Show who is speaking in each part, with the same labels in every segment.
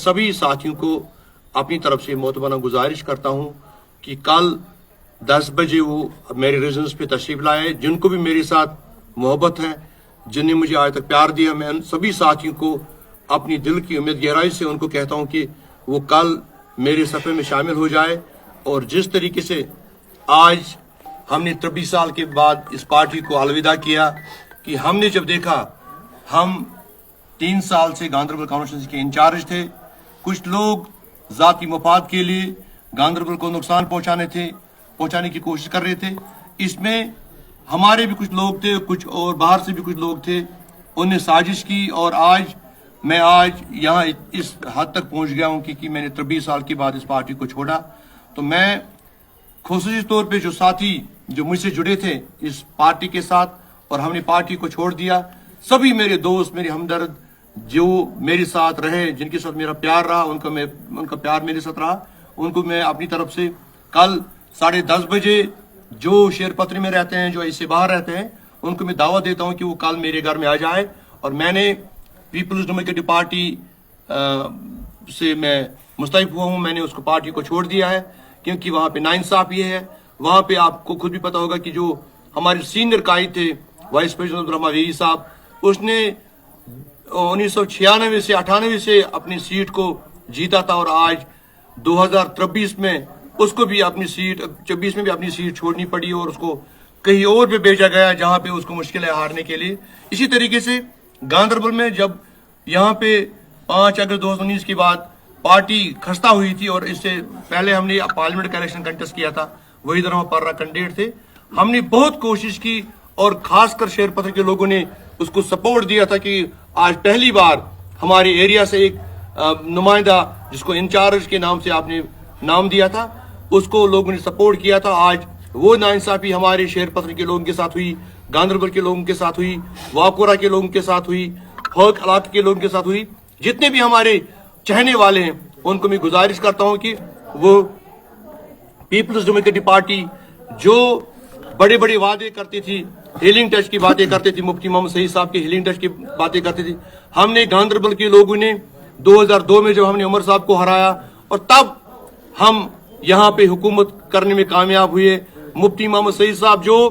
Speaker 1: सभी साथियों को अपनी तरफ से मोतबाना गुजारिश करता हूँ कि कल 10 बजे वो मेरे रेजिडेंस पे तशरीफ लाए। जिनको भी मेरे साथ मोहब्बत है, जिन्हें मुझे आज तक प्यार दिया, मैं उन सभी साथियों को अपनी दिल की उम्मीद गहराई से उनको कहता हूँ कि वो कल मेरे सफ़े में शामिल हो जाए। और जिस तरीके से आज हमने 23 साल के बाद इस पार्टी को अलविदा किया, कि हमने जब देखा, हम 3 साल से गांधरबल कॉन्स्टिट्यूंसी के इंचार्ज थे। कुछ लोग ज़ाती मफाद के लिए गांधरबल को नुकसान पहुंचाने की कोशिश कर रहे थे। इसमें हमारे भी कुछ लोग थे, कुछ और बाहर से भी कुछ लोग थे, उन्हें साजिश की। और मैं आज यहाँ इस हद तक पहुंच गया हूँ कि मैंने 23 साल के बाद इस पार्टी को छोड़ा। तो मैं खुसूसी तौर पे जो साथी जो मुझसे जुड़े थे इस पार्टी के साथ और हमने पार्टी को छोड़ दिया, सभी मेरे दोस्त, मेरे हमदर्द जो मेरे साथ रहे, जिनके साथ मेरा प्यार रहा, उनका प्यार मेरे साथ रहा, उनको मैं अपनी तरफ से कल 10:30 बजे जो शेरपत्री में रहते हैं, जो ऐसे बाहर रहते हैं, उनको मैं दावत देता हूं कि वो कल मेरे घर में आ जाए। और मैंने पीपल्स डेमोक्रेटिक पार्टी से मैं मुस्तैफ हुआ हूं। मैंने उसको पार्टी को छोड़ दिया है क्योंकि वहां पे नाइंसाफी है। वहां पे आपको खुद भी पता होगा कि जो हमारे सीनियर कायद थे, वाइस प्रेसिडेंट अब्दुल साहब, उसने 1996 से 98 से अपनी सीट को जीता था और आज 2023 में उसको भी अपनी सीट, 24 में भी अपनी सीट छोड़नी पड़ी और उसको कहीं और पे भेजा गया जहां पे उसको मुश्किल है हारने के लिए। इसी तरीके से गांधरबल में जब यहाँ पे 5 अगस्त 2019 के बाद पार्टी खस्ता हुई थी और इससे पहले हमने पार्लियामेंट का इलेक्शन कंटेस्ट किया था, वहीद रहमान पर्रा कैंडिडेट थे, हमने बहुत कोशिश की और खासकर शेरपत्र के लोगों ने उसको सपोर्ट दिया था कि आज पहली बार हमारे एरिया से एक नुमाइंदा, जिसको इंचार्ज के नाम से आपने नाम दिया था, उसको लोगों ने सपोर्ट किया था। आज वो नाइंसाफी हमारे शेरपत्र के लोगों के साथ हुई, गांधरबल के लोगों के साथ हुई, वाकोरा के लोगों के साथ हुई, हक इलाके के लोगों के साथ हुई। जितने भी हमारे चाहने वाले हैं उनको मैं गुजारिश करता हूं कि वो पीपल्स डेमोक्रेटिक पार्टी जो बड़े बड़े वादे करती थी, हीलिंग टच की बातें करते थे, मुफ्ती मोहम्मद सईद साहब की हीलिंग टच की बातें करते थे। हमने गांधरबल के लोगों ने 2002 में जब हमने उमर साहब को हराया और तब हम यहाँ पे हुकूमत करने में कामयाब हुए। मुफ्ती मोहम्मद सईद साहब जो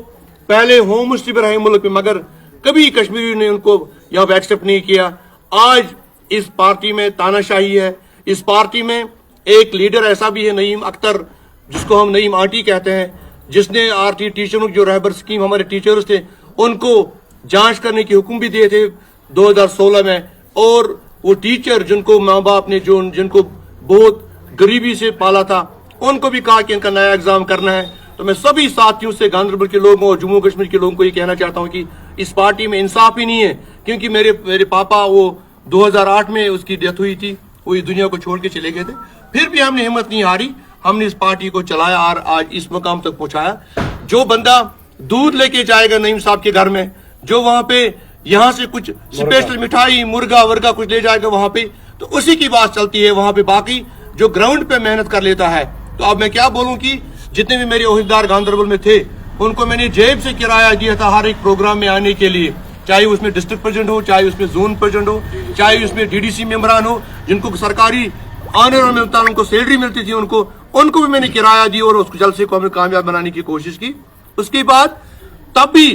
Speaker 1: पहले होम मिनिस्टर रहे मुल्क में, मगर कभी कश्मीरी ने उनको यहाँ पे एक्सेप्ट नहीं किया। आज इस पार्टी में तानाशाही है। इस पार्टी में एक लीडर ऐसा भी है, नईम अख्तर, जिसको हम नईम आंटी कहते हैं, जिसने आरटी टीचरों जो रहबर स्कीम हमारे टीचर्स थे उनको जांच करने के हुक्म भी दिए थे 2016 में। और वो टीचर जिनको माँ बाप ने जिनको बहुत गरीबी से पाला था, उनको भी कहा कि इनका नया एग्जाम करना है। तो मैं सभी साथियों से, गांधरबल के लोगों और जम्मू कश्मीर के लोगों को ये कहना चाहता हूँ कि इस पार्टी में इंसाफ ही नहीं है। क्योंकि मेरे पापा, वो 2008 में उसकी डेथ हुई थी, वो इस दुनिया को छोड़ के चले गए थे, फिर भी हमने हिम्मत नहीं हारी, हमने इस पार्टी को चलाया और आज इस मुकाम तक पहुंचाया। जो बंदा दूध लेके जाएगा नईम साहब के घर में, जो वहां पे यहाँ से कुछ स्पेशल मिठाई, मुर्गा वर्गा कुछ ले जाएगा वहां पे, तो उसी की बात चलती है वहां पे। बाकी जो ग्राउंड पे मेहनत कर लेता है, तो अब मैं क्या बोलूं कि जितने भी मेरे ओहदेदार गांधरबल में थे, उनको मैंने जेब से किराया दिया था हर एक प्रोग्राम में आने के लिए, चाहे उसमें डिस्ट्रिक्ट प्रेसिडेंट हो, चाहे उसमें जोन प्रेसिडेंट हो, चाहे उसमें डीडीसी मेंबरान हो, जिनको सरकारी ऑनर में उनको सैलरी मिलती थी, उनको भी मैंने किराया दी और उसको जल्द से कौम कामयाब बनाने की कोशिश की। उसके बाद तब भी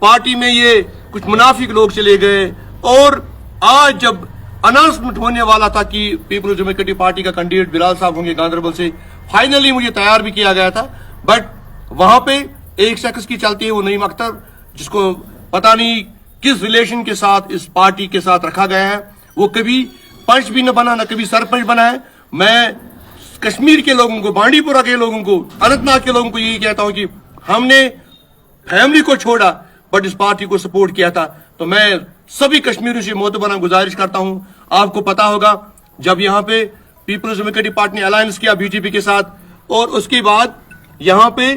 Speaker 1: पार्टी में ये कुछ मुनाफिक लोग चले गए और आज जब अनाउंसमेंट होने वाला था कि पीपल्स डेमोक्रेटिक पार्टी का कैंडिडेट बिलाल साहब होंगे गांधरबल से, फाइनली मुझे तैयार भी किया गया था, बट वहां पे एक शख्स की चलती है, वो नईम अख्तर, जिसको पता नहीं किस रिलेशन के साथ इस पार्टी के साथ रखा गया है। वो कभी पंच भी न बना, न कभी सरपंच बना है। मैं कश्मीर के लोगों को, बांडीपुरा के लोगों को, अनंतनाग के लोगों को यही कहता हूं कि हमने फैमिली को छोड़ा बट इस पार्टी को सपोर्ट किया था। तो मैं सभी कश्मीरियों से मोतबराना गुजारिश करता हूं, आपको पता होगा जब यहाँ पे पीपल्स डेमोक्रेटिक पार्टी ने अलायंस किया बीजेपी के साथ, और उसके बाद यहाँ पे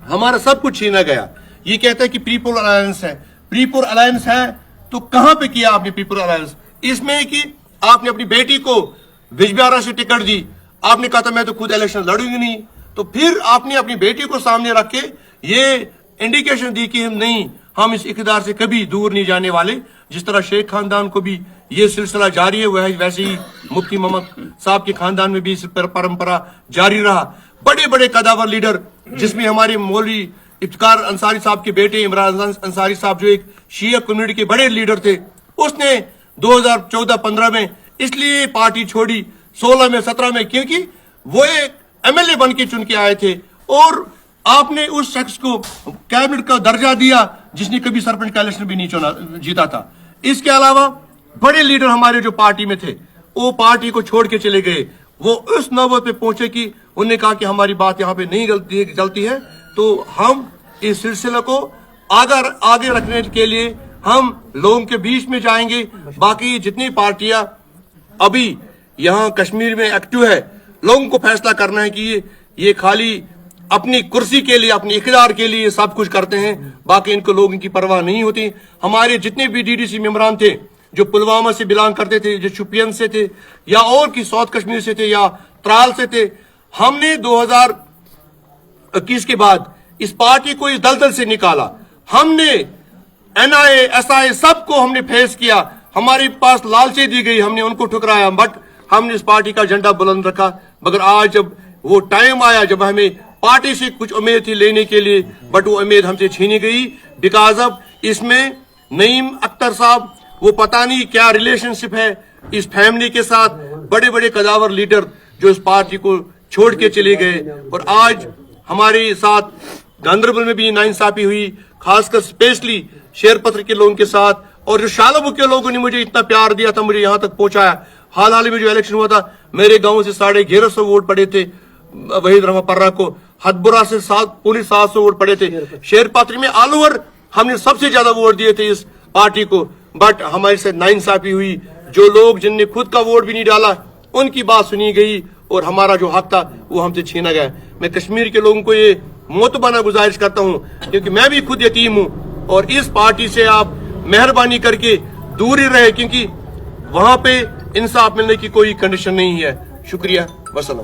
Speaker 1: हमारा सब कुछ छीना गया। ये कहता है कि पीपल अलायंस है, पीपल अलायंस है, तो कहां पे किया आपने पीपल अलायंस? इसमें कि आपने अपनी बेटी को बिजबिहारा से टिकट दी, आपने कहा था मैं तो खुद इलेक्शन लड़ूंगी नहीं, तो फिर आपने अपनी बेटी को सामने रख के ये इंडिकेशन दी कि हम इस इक़्तिदार से कभी दूर नहीं जाने वाले। जिस तरह शेख खानदान को भी ये सिलसिला जारी है, वैसे ही मुफ्ती मोहम्मद साहब के खानदान में भी इस परंपरा जारी रहा। बड़े बड़े कदावर लीडर, जिसमें हमारे मौलवी इफ्तिकार अंसारी साहब के बेटे इमरान अंसारी साहब जो एक शिया कम्युनिटी के बड़े लीडर थे, उसने 2014-15 में इसलिए पार्टी छोड़ी, 16 में 17 में, क्योंकि वो एक एमएलए बन के चुन के आए थे और आपने उस शख्स को कैबिनेट का दर्जा दिया जिसने कभी सरपंच का इलेक्शन भी नहीं जीता था। इसके अलावा बड़े लीडर हमारे जो पार्टी में थे वो पार्टी को छोड़ के चले गए। वो उस नौबत पे पहुंचे कि उन्होंने कहा कि हमारी बात यहाँ पे नहीं चलती है, तो हम इस सिलसिले को आगे रखने के लिए हम लोगों के बीच में जाएंगे। बाकी जितनी पार्टियां अभी यहाँ कश्मीर में एक्टिव है, लोगों को फैसला करना है कि ये खाली अपनी कुर्सी के लिए, अपनी इख्तियार के लिए सब कुछ करते हैं, बाकी इनको लोगों की परवाह नहीं होती। हमारे जितने भी डीडीसी मेंबरान थे जो पुलवामा से बिलोंग करते थे, जो शोपियान से थे या और की साउथ कश्मीर से थे या त्राल से थे, हमने 2021 के बाद इस पार्टी को इस दलदल से निकाला। हमने एनआईए, एसआई सबको हमने फेस किया, हमारे पास लालची दी गई, हमने उनको ठुकराया, बट हमने इस पार्टी का झंडा बुलंद रखा। मगर आज जब वो टाइम आया जब हमें पार्टी से कुछ उम्मीद थी लेने के लिए, बट वो उम्मीद हमसे छीनी गई बिकॉज ऑफ इसमें नईम अख्तर साहब, वो पता नहीं क्या रिलेशनशिप है इस फैमिली के साथ, बड़े बड़े कदावर लीडर जो इस पार्टी को छोड़ के चले गए। और आज हमारे साथ गांधरबल में भी नाइंसाफी हुई, खासकर स्पेशली शेरपत्र के लोगों के साथ, और जो शालाबू के लोगों ने मुझे इतना प्यार दिया था, मुझे यहाँ तक पहुंचाया। हाल में जो इलेक्शन हुआ था, मेरे गांव से 1150 वोट पड़े थे वहीद रहमान पर्रा को, हदपुरा से 750 वोट पड़े थे, शेरपत्र में ऑल ओवर हमने सबसे ज्यादा वोट दिए थे इस पार्टी को, बट हमारे से नाइंसाफी हुई। जो लोग जिनने खुद का वोट भी नहीं डाला उनकी बात सुनी गई और हमारा जो हक था वो हमसे छीना गया। मैं कश्मीर के लोगों को ये मोतबाना गुजारिश करता हूँ, क्योंकि मैं भी खुद यतीम हूँ, और इस पार्टी से आप मेहरबानी करके दूर ही रहे, क्योंकि वहां पे इंसाफ मिलने की कोई कंडीशन नहीं है। शुक्रिया, वसलम।